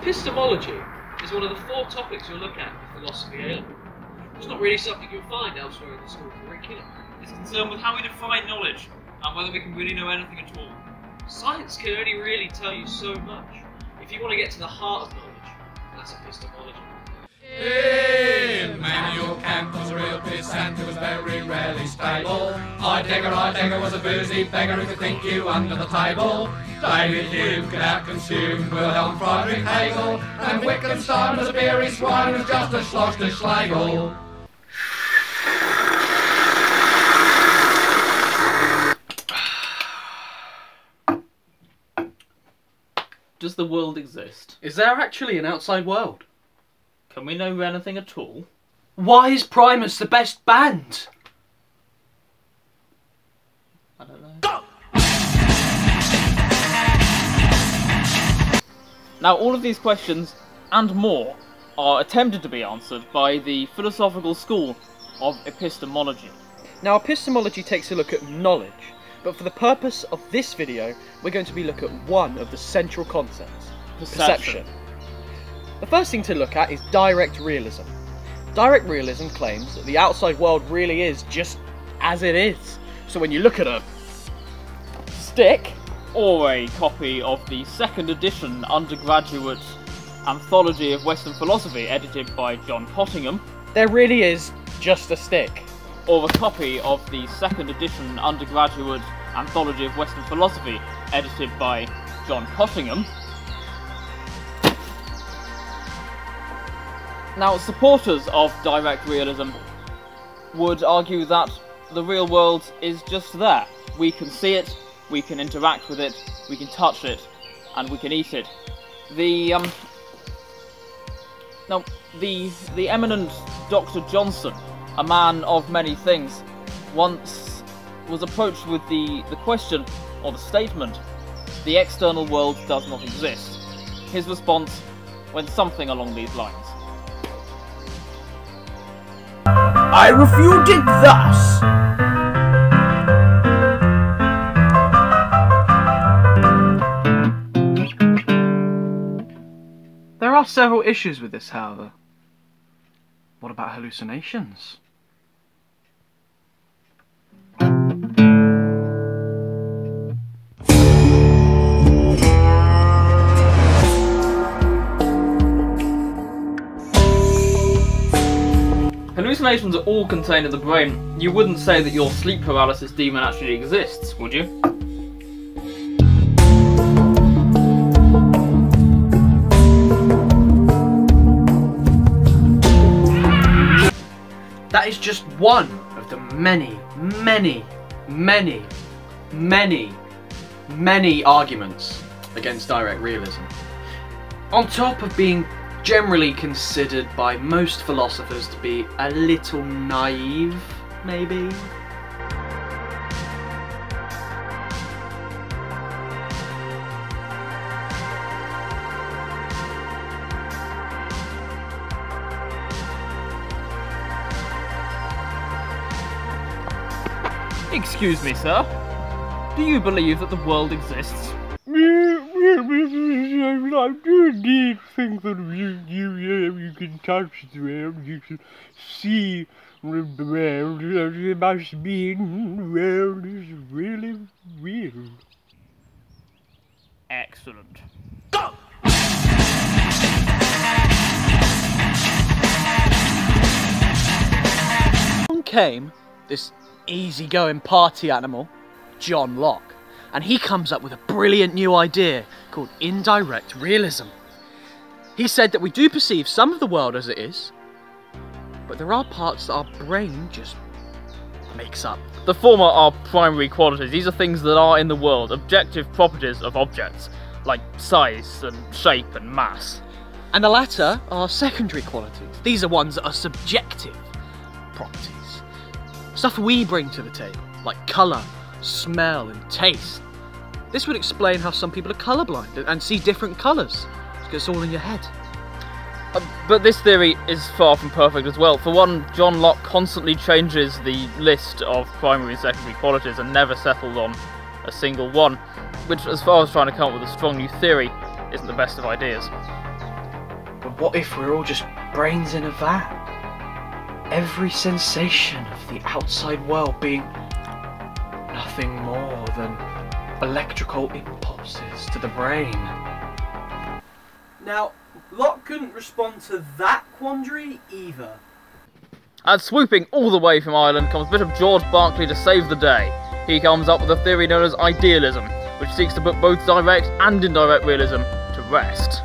Epistemology is one of the 4 topics you'll look at in philosophy A-level. It's not really something you'll find elsewhere in the school curriculum. It's concerned with how we define knowledge and whether we can really know anything at all. Science can only really tell you so much. If you want to get to the heart of knowledge, that's epistemology. In Manuel Camp was a real pissant who was very rarely stable. Heidegger was a boozy beggar who could think you under the table. David Hume could out-consume Wilhelm Friedrich Hegel. And Wittgenstein was a beery swine who was just a schloss to Schlegel. Does the world exist? Is there actually an outside world? Can we know anything at all? Why is Primus the best band? I don't know. Go! Now, all of these questions, and more, are attempted to be answered by the philosophical school of epistemology. Now, epistemology takes a look at knowledge, but for the purpose of this video, we're going to be looking at one of the central concepts, perception. The first thing to look at is direct realism. Direct realism claims that the outside world really is just as it is. So when you look at a stick, or a copy of the 2nd edition undergraduate anthology of Western philosophy edited by John Pottingham, there really is just a stick. or a copy of the 2nd edition undergraduate anthology of Western philosophy edited by John Pottingham. Now, supporters of direct realism would argue that the real world is just there. We can see it, we can interact with it, we can touch it, and we can eat it. The eminent Dr. Johnson, a man of many things, once was approached with the question, or the statement, the external world does not exist. His response went something along these lines. I refute it thus. There are several issues with this, however. What about hallucinations? Hallucinations are all contained in the brain. You wouldn't say that your sleep paralysis demon actually exists, would you? That is just one of the many arguments against direct realism. On top of being generally considered by most philosophers to be a little naive, maybe? Excuse me, sir. Do you believe that the world exists? I do indeed think that you can touch the world, you can see the world, it must mean the world is really real. Excellent. Go! Along came this easygoing party animal, John Locke, and he comes up with a brilliant new idea called indirect realism. He said that we do perceive some of the world as it is, but there are parts that our brain just makes up. The former are primary qualities. These are things that are in the world, objective properties of objects, like size and shape and mass. And the latter are secondary qualities. These are ones that are subjective properties. Stuff we bring to the table, like colour, smell and taste. This would explain how some people are colourblind and see different colours, because it's all in your head. But this theory is far from perfect as well. For one, John Locke constantly changes the list of primary and secondary qualities and never settled on a single one, which, as far as trying to come up with a strong new theory, isn't the best of ideas. But what if we're all just brains in a vat? Every sensation of the outside world being nothing more than electrical impulses to the brain. Now, Locke couldn't respond to that quandary either. And swooping all the way from Ireland comes Bishop George Berkeley to save the day. He comes up with a theory known as idealism, which seeks to put both direct and indirect realism to rest.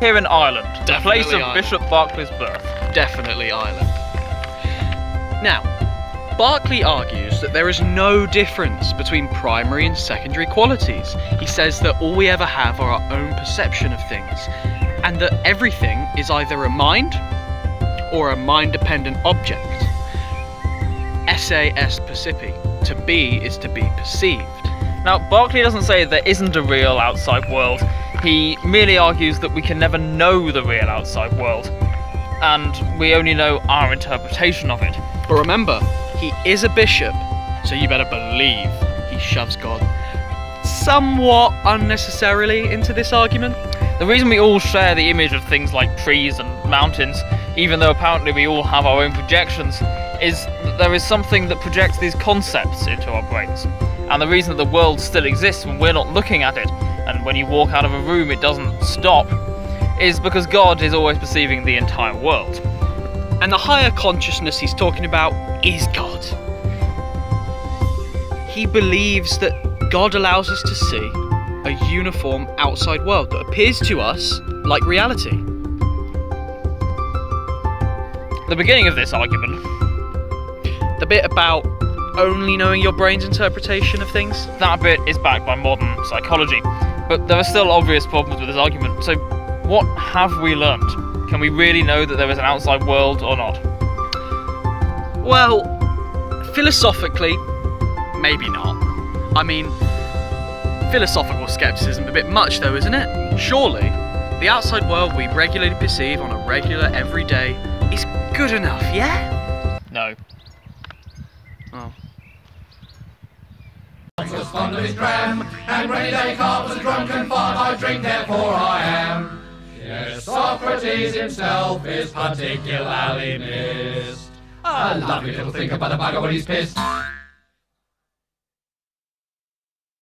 Here in Ireland, the place of Ireland. Bishop Berkeley's birth. Definitely Ireland. Now, Berkeley argues that there is no difference between primary and secondary qualities. He says that all we ever have are our own perception of things, and that everything is either a mind or a mind-dependent object. Esse est percipi. To be is to be perceived. Now, Berkeley doesn't say there isn't a real outside world. He merely argues that we can never know the real outside world, and we only know our interpretation of it. But remember, he is a bishop, so you better believe he shoves God somewhat unnecessarily into this argument. The reason we all share the image of things like trees and mountains, even though apparently we all have our own projections, is that there is something that projects these concepts into our brains. And the reason that the world still exists when we're not looking at it, and when you walk out of a room it doesn't stop, is because God is always perceiving the entire world. And the higher consciousness he's talking about is God. He believes that God allows us to see a uniform outside world that appears to us like reality. The beginning of this argument, The bit about only knowing your brain's interpretation of things? that bit is backed by modern psychology, but there are still obvious problems with this argument. So what have we learnt? Can we really know that there is an outside world or not? Well, philosophically, maybe not. I mean, philosophical skepticism a bit much though, isn't it? Surely, the outside world we regularly perceive on a regular, everyday is good enough, yeah? No. Oh. Was fond of his dram, and rainy day carp was a drunken fart. I drink, therefore I am. Yes, Socrates himself is particularly missed. A lovely little thinker, but a bugger when he's pissed.